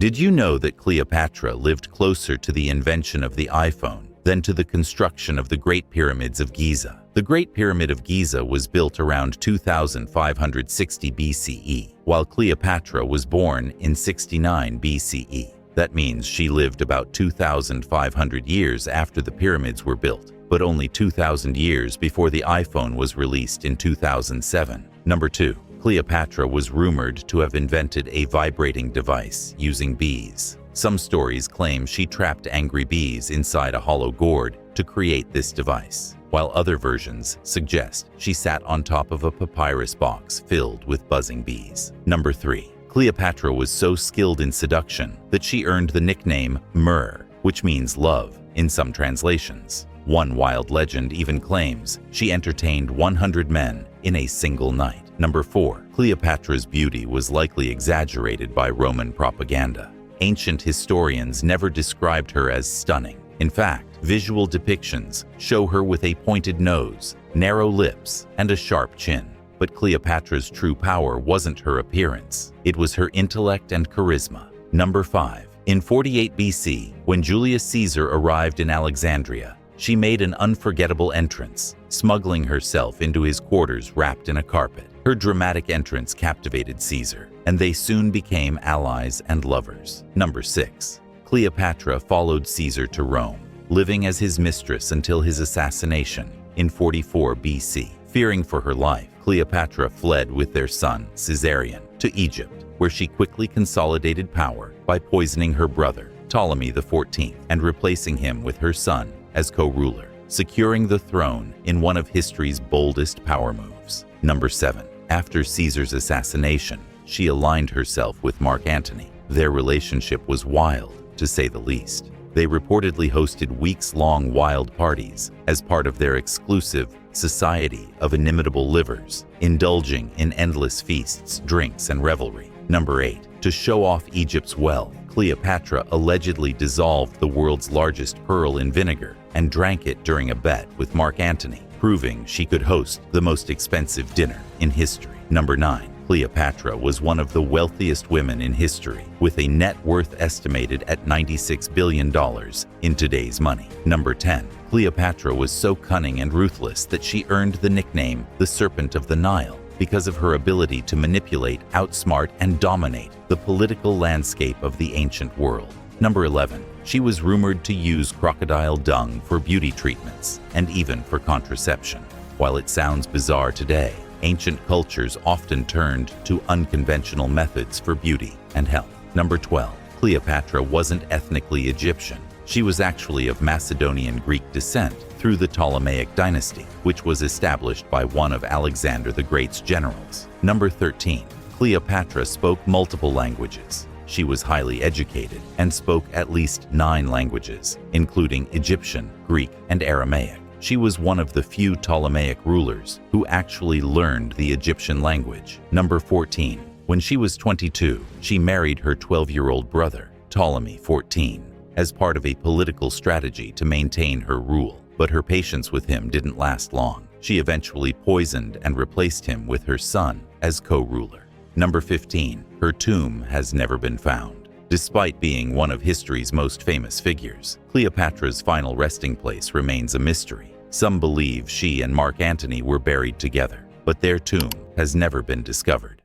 Did you know that Cleopatra lived closer to the invention of the iPhone than to the construction of the Great Pyramids of Giza? The Great Pyramid of Giza was built around 2560 BCE, while Cleopatra was born in 69 BCE. That means she lived about 2,500 years after the pyramids were built, but only 2,000 years before the iPhone was released in 2007. Number 2. Cleopatra was rumored to have invented a vibrating device using bees. Some stories claim she trapped angry bees inside a hollow gourd to create this device, while other versions suggest she sat on top of a papyrus box filled with buzzing bees. Number 3. Cleopatra was so skilled in seduction that she earned the nickname Myrrh, which means love in some translations. One wild legend even claims she entertained 100 men in a single night. Number 4. Cleopatra's beauty was likely exaggerated by Roman propaganda. Ancient historians never described her as stunning. In fact, visual depictions show her with a pointed nose, narrow lips, and a sharp chin. But Cleopatra's true power wasn't her appearance. It was her intellect and charisma. Number 5. In 48 BC, when Julius Caesar arrived in Alexandria, she made an unforgettable entrance, smuggling herself into his quarters wrapped in a carpet. Her dramatic entrance captivated Caesar, and they soon became allies and lovers. Number 6. Cleopatra followed Caesar to Rome, living as his mistress until his assassination in 44 BC. Fearing for her life, Cleopatra fled with their son, Caesarion, to Egypt, where she quickly consolidated power by poisoning her brother, Ptolemy XIV, and replacing him with her son as co-ruler, securing the throne in one of history's boldest power moves. Number 7. After Caesar's assassination, she aligned herself with Mark Antony. Their relationship was wild, to say the least. They reportedly hosted weeks-long wild parties as part of their exclusive Society of Inimitable Livers, indulging in endless feasts, drinks, and revelry. Number 8. To show off Egypt's wealth, Cleopatra allegedly dissolved the world's largest pearl in vinegar and drank it during a bet with Mark Antony, proving she could host the most expensive dinner in history. Number 9. Cleopatra was one of the wealthiest women in history, with a net worth estimated at $96 billion in today's money. Number 10. Cleopatra was so cunning and ruthless that she earned the nickname the Serpent of the Nile because of her ability to manipulate, outsmart, and dominate the political landscape of the ancient world. Number 11. She was rumored to use crocodile dung for beauty treatments and even for contraception. While it sounds bizarre today, ancient cultures often turned to unconventional methods for beauty and health. Number 12. Cleopatra wasn't ethnically Egyptian. She was actually of Macedonian Greek descent through the Ptolemaic dynasty, which was established by one of Alexander the Great's generals. Number 13. Cleopatra spoke multiple languages. She was highly educated and spoke at least 9 languages, including Egyptian, Greek, and Aramaic. She was one of the few Ptolemaic rulers who actually learned the Egyptian language. Number 14. When she was 22, she married her 12-year-old brother, Ptolemy XIV, as part of a political strategy to maintain her rule. But her patience with him didn't last long. She eventually poisoned and replaced him with her son as co-ruler. Number 15. Her tomb has never been found. Despite being one of history's most famous figures, Cleopatra's final resting place remains a mystery. Some believe she and Mark Antony were buried together, but their tomb has never been discovered.